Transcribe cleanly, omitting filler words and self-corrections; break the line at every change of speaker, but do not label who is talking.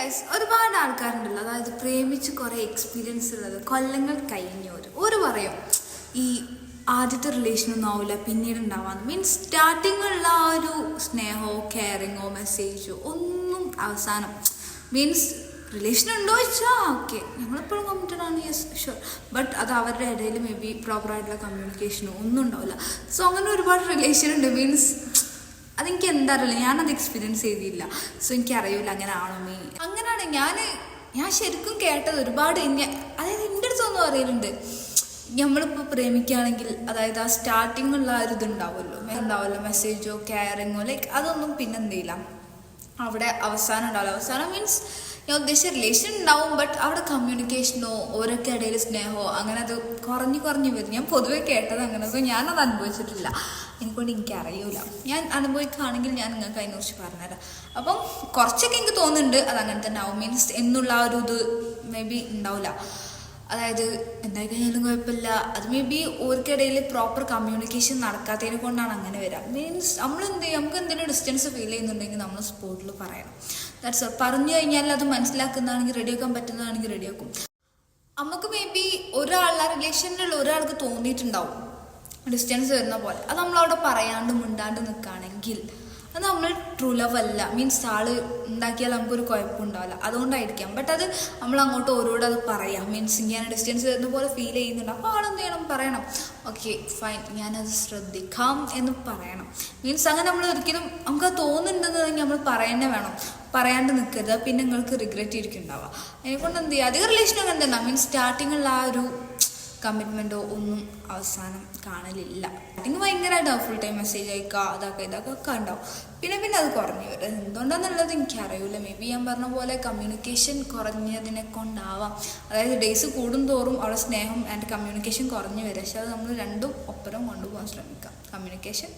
Guys, ഒരുപാട് ആൾക്കാരുണ്ടല്ലോ, അതായത് പ്രേമിച്ച് കുറേ എക്സ്പീരിയൻസ് ഉള്ളത്, കൊല്ലങ്ങൾ കഴിഞ്ഞവർ ഒരു പറയും ഈ ആദ്യത്തെ റിലേഷനൊന്നും ആവില്ല പിന്നീട് ഉണ്ടാവാന്ന്. മീൻസ് സ്റ്റാർട്ടിങ്ങുള്ള ആ ഒരു സ്നേഹമോ കെയറിങ്ങോ മെസ്സേജോ ഒന്നും അവസാനം മീൻസ് റിലേഷൻ ഉണ്ടോ വെച്ചാൽ ഓക്കെ ഞങ്ങളെപ്പോഴും കമ്മിറ്റഡ് ആണ്, യെസ് ഷുവർ, ബട്ട് അത് അവരുടെ ഇടയിൽ മേ ബി പ്രോപ്പറായിട്ടുള്ള കമ്മ്യൂണിക്കേഷനോ ഒന്നും ഉണ്ടാവില്ല. സോ അങ്ങനെ ഒരുപാട് റിലേഷൻ ഉണ്ട്. മീൻസ് അതെനിക്ക് എന്താ അറിയില്ല, ഞാനത് എക്സ്പീരിയൻസ് ചെയ്തില്ല. സോ എനിക്കറിയില്ല അങ്ങനെ ആണോ മീൻ. അങ്ങനെയാണ് ഞാൻ ശരിക്കും കേട്ടത് ഒരുപാട്. അതായത് എൻ്റെ അടുത്തൊന്നും അറിയലുണ്ട്, നമ്മളിപ്പോൾ പ്രേമിക്കുകയാണെങ്കിൽ അതായത് ആ സ്റ്റാർട്ടിങ്ങുള്ള ആ ഒരു ഇതുണ്ടാവുമല്ലോ മെസ്സേജോ കെയറിങ്ങോ ലൈക്ക് അതൊന്നും പിന്നെന്തെയില്ല അവിടെ അവസാനം ഉണ്ടാവില്ല. അവസാനം മീൻസ് ഞാൻ ഉദ്ദേശിച്ച റിലേഷൻ ഉണ്ടാവും, ബട്ട് അവിടെ കമ്മ്യൂണിക്കേഷനോ ഓരോക്കെ ഇടയിൽ സ്നേഹമോ അങ്ങനെ അത് കുറഞ്ഞു വരും. ഞാൻ പൊതുവെ കേട്ടത് അങ്ങനെ. സോ ഞാനത് അനുഭവിച്ചിട്ടില്ല, എനിക്കൊണ്ട് എനിക്കറിയില്ല. ഞാൻ അനുഭവിക്കുകയാണെങ്കിൽ ഞാൻ നിങ്ങൾക്ക് അതിനെക്കുറിച്ച് പറഞ്ഞുതരാം. അപ്പം കുറച്ചൊക്കെ എനിക്ക് തോന്നുന്നുണ്ട് അത് അങ്ങനെ തന്നെ ആവും. മീൻസ് എന്നുള്ള ആ ഒരു ഇത് മേ ബി ഉണ്ടാവില്ല. അതായത് എന്തായി കഴിഞ്ഞാലും കുഴപ്പമില്ല, അത് മേ ബി ഓർക്കിടയിൽ പ്രോപ്പർ കമ്മ്യൂണിക്കേഷൻ നടക്കാത്തതിനെ കൊണ്ടാണ് അങ്ങനെ വരിക. മീൻസ് നമുക്ക് എന്തെങ്കിലും ഡിസ്റ്റൻസ് ഫീൽ ചെയ്യുന്നുണ്ടെങ്കിൽ നമ്മൾ സ്പോട്ടിൽ പറയണം. That's all. പറഞ്ഞു കഴിഞ്ഞാൽ അത് മനസ്സിലാക്കുന്നതാണെങ്കിൽ റെഡിയാക്കാൻ പറ്റുന്നതാണെങ്കിൽ റെഡിയാക്കും. നമുക്ക് മേ ബി റിലേഷനിലുള്ള ഒരാൾക്ക് തോന്നിയിട്ടുണ്ടാവും ഡിസ്റ്റൻസ് വരുന്ന പോലെ, അത് നമ്മളവിടെ പറയാണ്ട് മിണ്ടാണ്ട് നിൽക്കുകയാണെങ്കിൽ അത് നമ്മൾ ട്രൂ ലവ് അല്ല. മീൻസ് ആള് ഉണ്ടാക്കിയാൽ നമുക്കൊരു കുഴപ്പമുണ്ടാവില്ല, അതുകൊണ്ടായിരിക്കാം. ബട്ട് അത് നമ്മൾ അങ്ങോട്ട് ഓരോട് അത് പറയാം. മീൻസ് ഞാൻ ഡിസ്റ്റൻസ് വരുന്ന പോലെ ഫീൽ ചെയ്യുന്നുണ്ട്, അപ്പോൾ ആളെന്ത് ചെയ്യണം, പറയണം ഓക്കെ ഫൈൻ ഞാനത് ശ്രദ്ധിക്കാം എന്ന് പറയണം. മീൻസ് അങ്ങനെ നമ്മൾ ഒരിക്കലും നമുക്കത് തോന്നുന്നുണ്ടെന്നുണ്ടെങ്കിൽ നമ്മൾ പറയുന്നേ വേണം, പറയാണ്ട് നിൽക്കരുത്. പിന്നെ നിങ്ങൾക്ക് റിഗ്രറ്റ് ഇരിക്കുന്നുണ്ടാവുക. അതിനെക്കൊണ്ട് എന്ത് ചെയ്യുക, അധികം റിലേഷനൊക്കെ എന്താണ് മീൻസ് സ്റ്റാർട്ടിങ്ങുള്ള ആ ഒരു കമ്മിറ്റ്മെൻറ്റോ ഒന്നും അവസാനം കാണലില്ല. സ്റ്റാർട്ടിങ് ഭയങ്കരമായിട്ട് ഫുൾ ടൈം മെസ്സേജ് അയക്കുക ഇതൊക്കെ ഉണ്ടാവും. പിന്നെ അത് കുറഞ്ഞു വരും. എന്തുകൊണ്ടാണെന്നുള്ളത് എനിക്കറിയില്ല. മേ ബി ഞാൻ പറഞ്ഞ പോലെ കമ്മ്യൂണിക്കേഷൻ കുറഞ്ഞതിനെ കൊണ്ടാവാം. അതായത് ഡേയ്സ് കൂടുന്തോറും അവിടെ സ്നേഹം ആൻഡ് കമ്മ്യൂണിക്കേഷൻ കുറഞ്ഞു വരും. പക്ഷെ അത് നമ്മൾ രണ്ടും ഒപ്പരം കൊണ്ടുപോകാൻ ശ്രമിക്കാം. കമ്മ്യൂണിക്കേഷൻ